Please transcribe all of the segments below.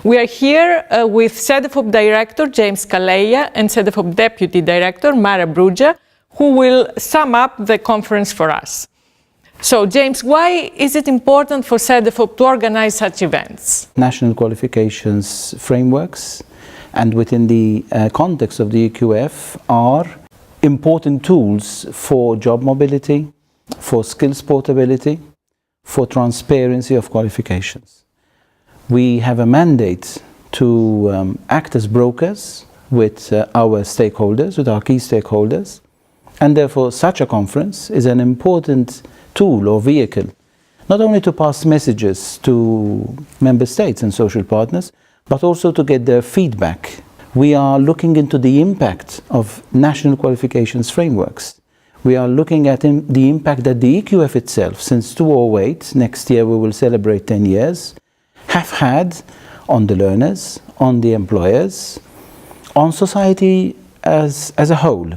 We are here with Cedefop Director James Calleja and Cedefop Deputy Director Mara Brugia, who will sum up the conference for us. So, James, why is it important for Cedefop to organize such events? National qualifications frameworks, and within the context of the NQF, are important tools for job mobility, for skills portability, for transparency of qualifications. We have a mandate to act as brokers with our stakeholders, with our key stakeholders, and therefore such a conference is an important tool or vehicle, not only to pass messages to member states and social partners, but also to get their feedback. We are looking into the impact of national qualifications frameworks. We are looking at the impact that the NQF itself, since 2008, next year we will celebrate 10 years, have had on the learners, on the employers, on society as a whole.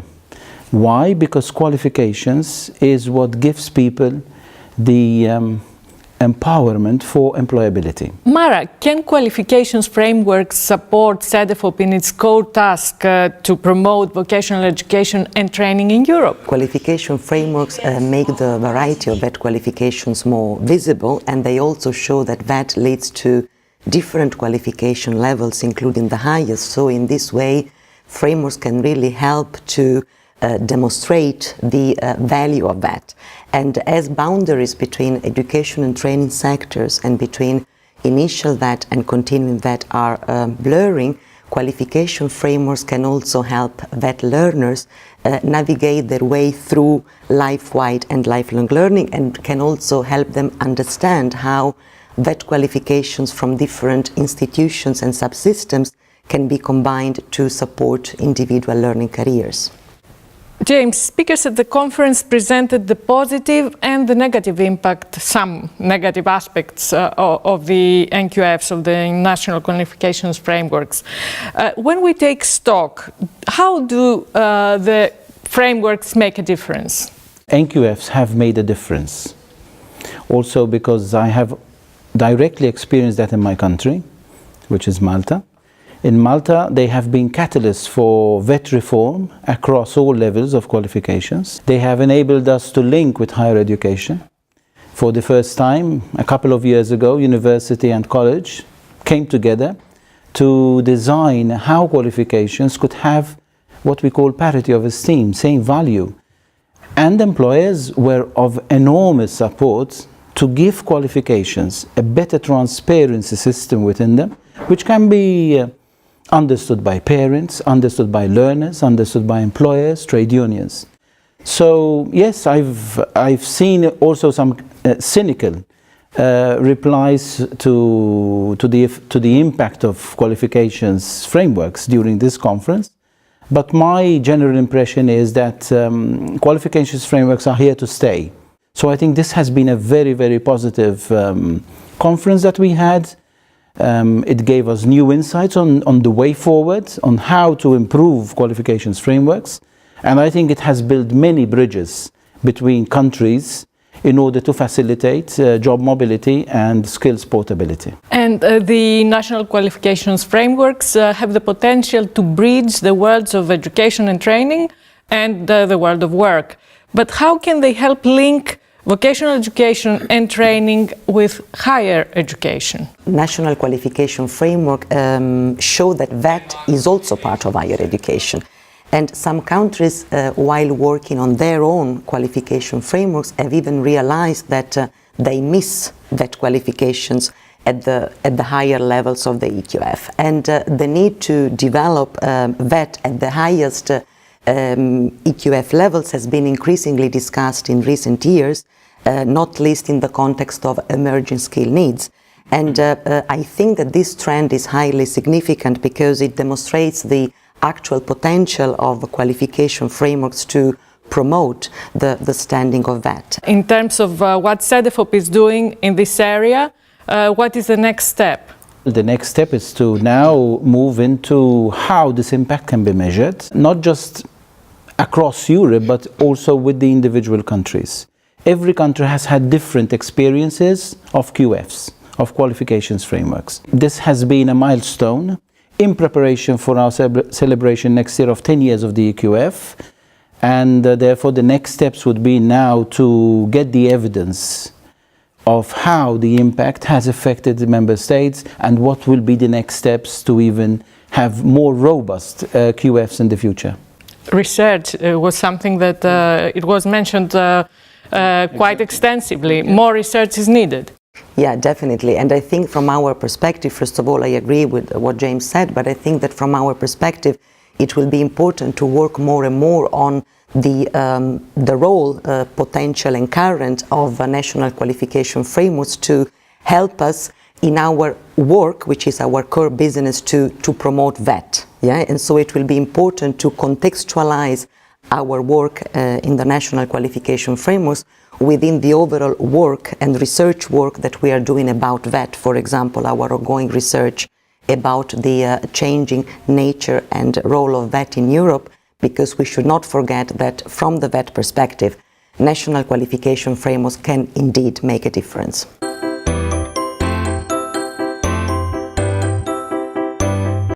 Why? Because qualifications is what gives people the empowerment for employability. Mara, can qualifications frameworks support Cedefop in its core task to promote vocational education and training in Europe? Qualification frameworks make the variety of VET qualifications more visible, and they also show that VET leads to different qualification levels, including the highest. So in this way, frameworks can really help to demonstrate the value of that. And as boundaries between education and training sectors and between initial VET and continuing VET are blurring, qualification frameworks can also help VET learners navigate their way through life-wide and lifelong learning, and can also help them understand how VET qualifications from different institutions and subsystems can be combined to support individual learning careers. James, speakers at the conference presented the positive and the negative impact, some negative aspects of the NQFs, of the national qualifications frameworks. When we take stock, how do the frameworks make a difference? NQFs have made a difference. Also because I have directly experienced that in my country, which is Malta. In Malta, they have been catalysts for VET reform across all levels of qualifications. They have enabled us to link with higher education. For the first time, a couple of years ago, university and college came together to design how qualifications could have what we call parity of esteem, same value. And employers were of enormous support to give qualifications a better transparency system within them, which can be understood by parents, understood by learners, understood by employers, trade unions. So yes, I've seen also some cynical replies to the impact of qualifications frameworks during this conference. But my general impression is that qualifications frameworks are here to stay. So I think this has been a very, very positive conference that we had. It gave us new insights on the way forward, on how to improve qualifications frameworks. And I think it has built many bridges between countries in order to facilitate job mobility and skills portability. And the national qualifications frameworks have the potential to bridge the worlds of education and training and the world of work. But how can they help link vocational education and training with higher education? National qualification framework show that VET is also part of higher education. And some countries, while working on their own qualification frameworks, have even realized that they miss VET qualifications at the higher levels of the NQF. And the need to develop VET at the highest NQF levels has been increasingly discussed in recent years, not least in the context of emerging skill needs. And I think that this trend is highly significant because it demonstrates the actual potential of qualification frameworks to promote the standing of VET. In terms of what Cedefop is doing in this area, what is the next step? The next step is to now move into how this impact can be measured, not just across Europe, but also with the individual countries. Every country has had different experiences of QFs, of qualifications frameworks. This has been a milestone in preparation for our celebration next year of 10 years of the EQF, and therefore the next steps would be now to get the evidence of how the impact has affected the member states and what will be the next steps to even have more robust QFs in the future. Research was something that it was mentioned quite extensively. More research is needed. Yeah, definitely. And I think from our perspective, first of all, I agree with what James said, but I think that from our perspective, it will be important to work more and more on the role, potential and current of national qualification frameworks to help us in our work, which is our core business, to promote VET. Yeah? And so it will be important to contextualize our work in the national qualification frameworks within the overall work and research work that we are doing about VET. For example, our ongoing research about the changing nature and role of VET in Europe, because we should not forget that from the VET perspective, national qualification frameworks can indeed make a difference.